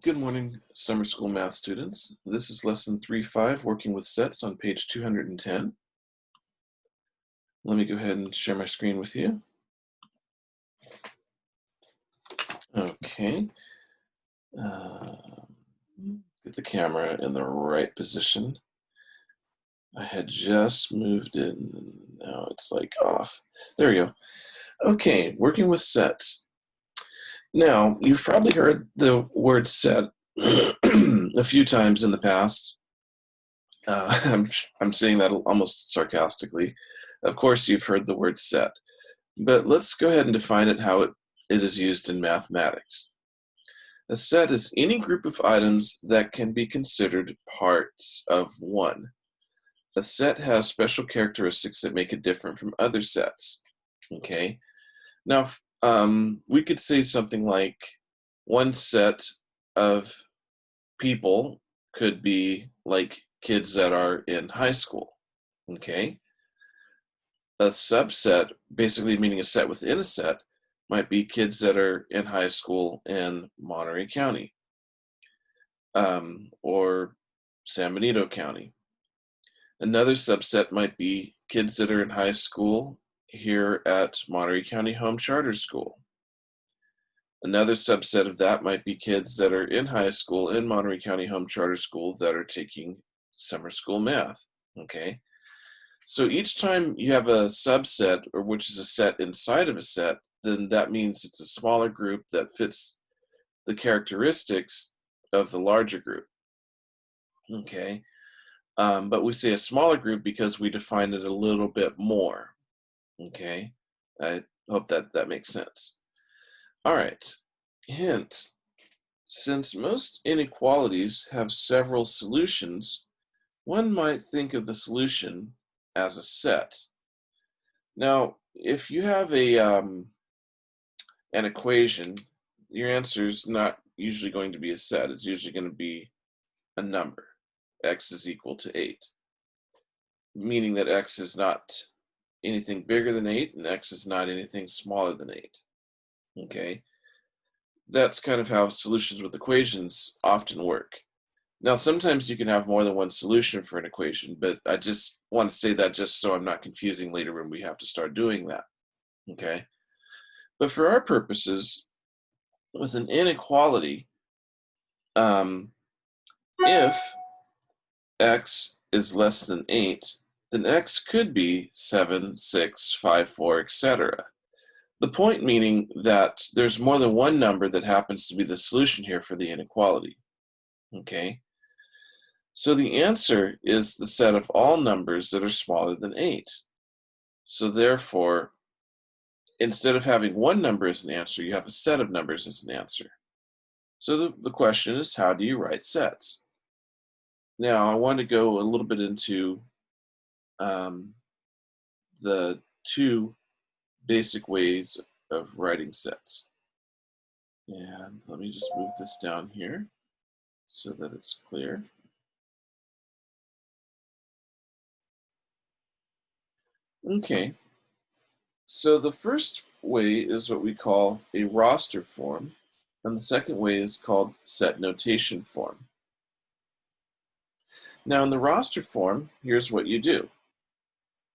Good morning, summer school math students. This is lesson 3.5, working with sets on page 210. Let me go ahead and share my screen with you. Okay. Get the camera in the right position. I had just moved it, and now it's like off. There we go. Okay, working with sets. Now, you've probably heard the word set a few times in the past. I'm saying that almost sarcastically. Of course, you've heard the word set, but let's go ahead and define it how it is used in mathematics. A set is any group of items that can be considered parts of one. A set has special characteristics that make it different from other sets. Okay, now we could say something like one set of people could be like kids that are in high school. Okay, a subset, basically meaning a set within a set, might be kids that are in high school in Monterey County or San Benito County. Another subset might be kids that are in high school here at Monterey County Home Charter School. Another subset of that might be kids that are in high school in Monterey County Home Charter School that are taking summer school math. Okay, so each time you have a subset, or which is a set inside of a set, then that means it's a smaller group that fits the characteristics of the larger group. Okay, but we say a smaller group because we define it a little bit more. Okay, I hope that makes sense. All right, hint. Since most inequalities have several solutions, one might think of the solution as a set. Now, if you have an equation, your answer is not usually going to be a set. It's usually going to be a number. X is equal to 8, meaning that X is not anything bigger than 8 and X is not anything smaller than 8. Okay, that's kind of how solutions with equations often work. Now, sometimes you can have more than one solution for an equation, but I just want to say that just so I'm not confusing later when we have to start doing that. Okay, but for our purposes, with an inequality, if X is less than 8, then X could be 7, 6, 5, 4, etc. The point meaning that there's more than one number that happens to be the solution here for the inequality. Okay, so the answer is the set of all numbers that are smaller than 8. So therefore, instead of having one number as an answer, you have a set of numbers as an answer. So the question is, how do you write sets? Now, I want to go a little bit into the two basic ways of writing sets. And let me just move this down here so that it's clear. Okay, so the first way is what we call a roster form, and the second way is called set notation form. Now in the roster form, here's what you do.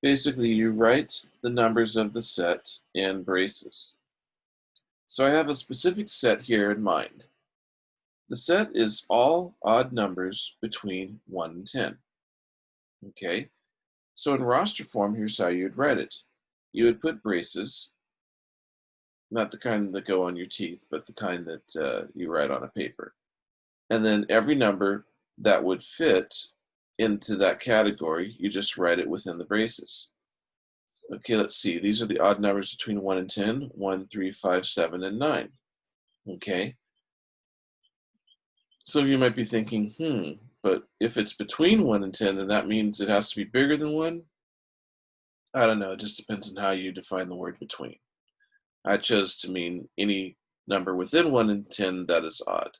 Basically, you write the numbers of the set in braces. So I have a specific set here in mind. The set is all odd numbers between 1 and 10. Okay, so in roster form, here's how you'd write it. You would put braces, not the kind that go on your teeth, but the kind that you write on a paper. And then every number that would fit into that category, you just write it within the braces. Okay, let's see. These are the odd numbers between 1 and 10, 1, 3, 5, 7, and 9. Okay. Some of you might be thinking, but if it's between 1 and 10, then that means it has to be bigger than 1? I don't know. It just depends on how you define the word between. I chose to mean any number within 1 and 10 that is odd.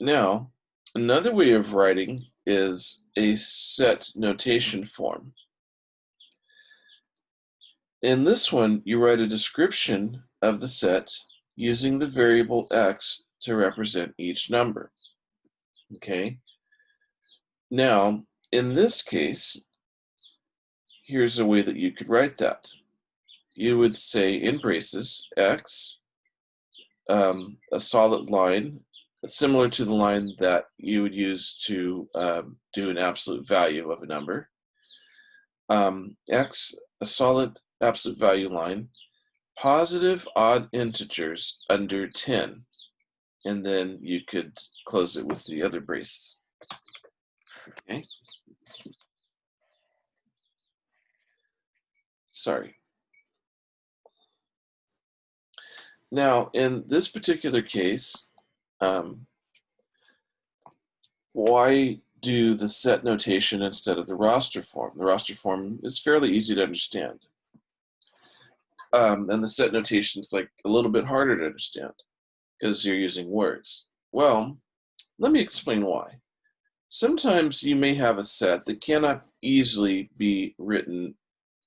Now, another way of writing is a set notation form. In this one, you write a description of the set using the variable x to represent each number. Okay. Now, in this case, here's a way that you could write that. You would say in braces, x, a solid line, similar to the line that you would use to do an absolute value of a number. X, a solid absolute value line, positive odd integers under 10. And then you could close it with the other brace. Okay. Sorry. Now, in this particular case, why do the set notation instead of the roster form? The roster form is fairly easy to understand. And the set notation is like a little bit harder to understand because you're using words. Well, let me explain why. Sometimes you may have a set that cannot easily be written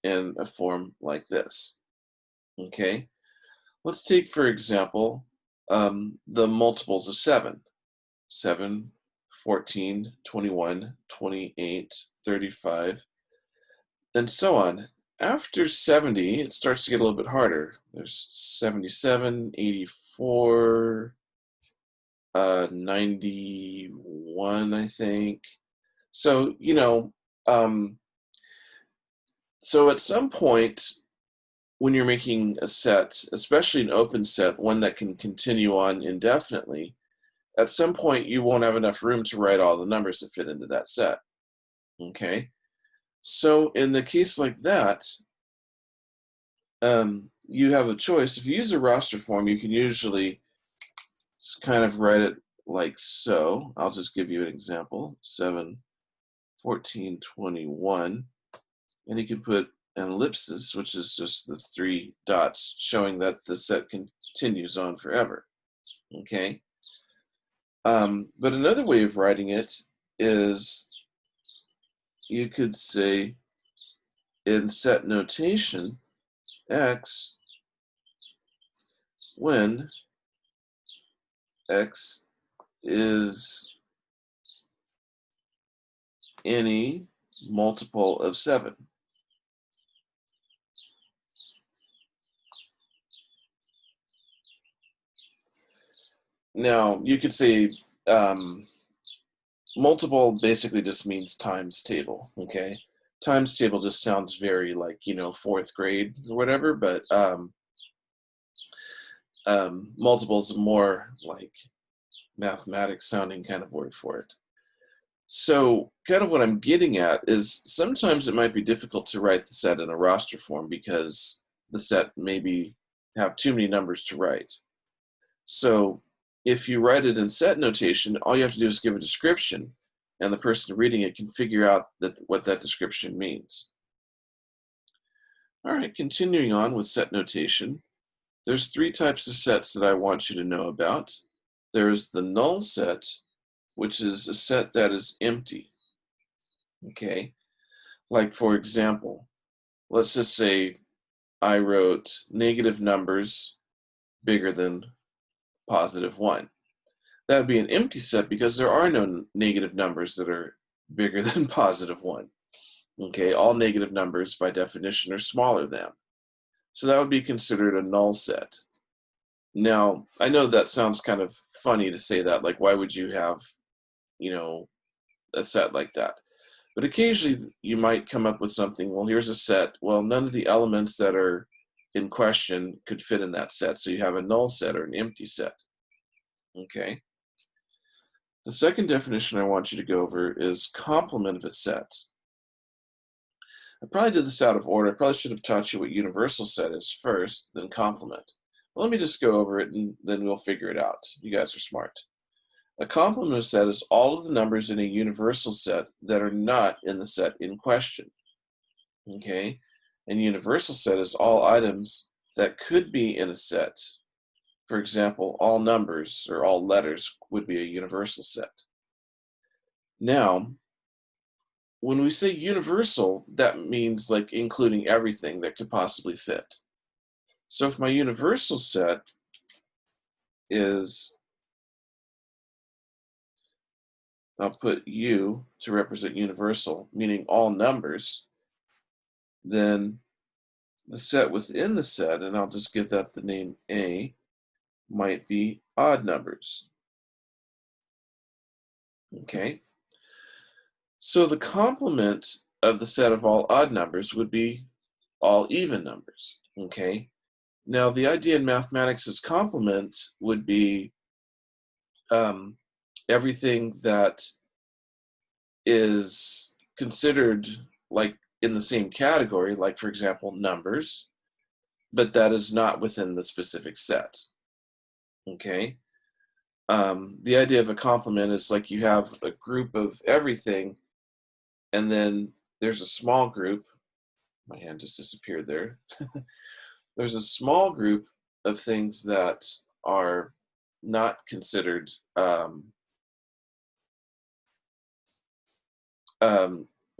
in a form like this. Okay? Let's take, for example, the multiples of 7. 7, 14, 21, 28, 35, and so on. After 70, it starts to get a little bit harder. There's 77, 84, 91, I think. So, so at some point, when you're making a set, especially an open set, one that can continue on indefinitely, at some point you won't have enough room to write all the numbers that fit into that set. Okay? So in the case like that, you have a choice. If you use a roster form, you can usually kind of write it like so. I'll just give you an example. 7, 14, 21. And you can put an ellipsis, which is just the 3 dots showing that the set continues on forever. Okay? But another way of writing it is you could say in set notation, x, when x is any multiple of 7. Now, you could say multiple basically just means times table, okay? Times table just sounds very like, 4th grade or whatever, but multiple is a more like mathematics sounding kind of word for it. So kind of what I'm getting at is sometimes it might be difficult to write the set in a roster form because the set maybe have too many numbers to write. So if you write it in set notation, all you have to do is give a description, and the person reading it can figure out what that description means. All right, continuing on with set notation, there's 3 types of sets that I want you to know about. There's the null set, which is a set that is empty. Okay, like for example, let's just say I wrote negative numbers bigger than positive 1. That would be an empty set because there are no negative numbers that are bigger than positive 1. Okay, all negative numbers by definition are smaller than. So that would be considered a null set. Now, I know that sounds kind of funny to say that, like why would you have, a set like that? But occasionally you might come up with something, well, here's a set, well, none of the elements that are in question could fit in that set, so you have a null set or an empty set. Okay. The second definition I want you to go over is complement of a set. I probably did this out of order. I probably should have taught you what universal set is first, then complement. Well, let me just go over it and then we'll figure it out. You guys are smart. A complement of set is all of the numbers in a universal set that are not in the set in question. Okay? And universal set is all items that could be in a set. For example, all numbers or all letters would be a universal set. Now, when we say universal, that means like including everything that could possibly fit. So if my universal set is I'll put U to represent universal, meaning all numbers. Then the set within the set, and I'll just give that the name A, might be odd numbers. Okay? So the complement of the set of all odd numbers would be all even numbers. Okay? Now, the idea in mathematics is complement would be everything that is considered like in the same category, like, for example, numbers, but that is not within the specific set. Okay? The idea of a complement is like you have a group of everything, and then there's a small group. My hand just disappeared there. There's a small group of things that are not considered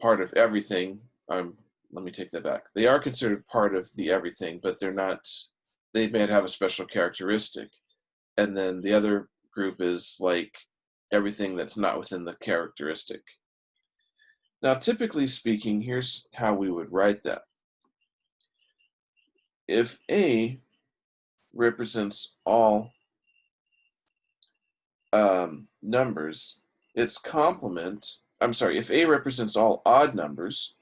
part of everything. Let me take that back. They are considered part of the everything, but they're not. They may have a special characteristic, and then the other group is like everything that's not within the characteristic. Now, typically speaking, here's how we would write that. If A represents all numbers, its complement, if A represents all odd numbers,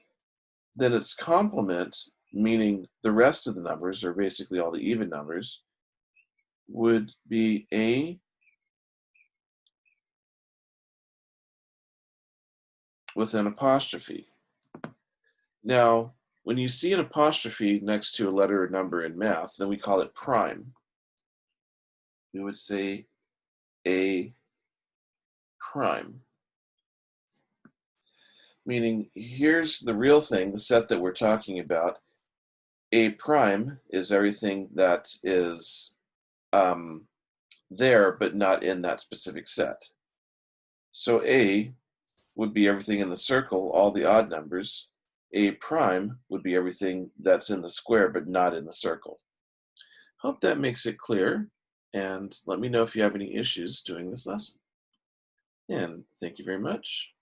then its complement, meaning the rest of the numbers, or basically all the even numbers, would be A with an apostrophe. Now, when you see an apostrophe next to a letter or number in math, then we call it prime. We would say A prime. Meaning, here's the real thing, the set that we're talking about. A prime is everything that is there, but not in that specific set. So A would be everything in the circle, all the odd numbers. A prime would be everything that's in the square, but not in the circle. Hope that makes it clear, and let me know if you have any issues doing this lesson. And thank you very much.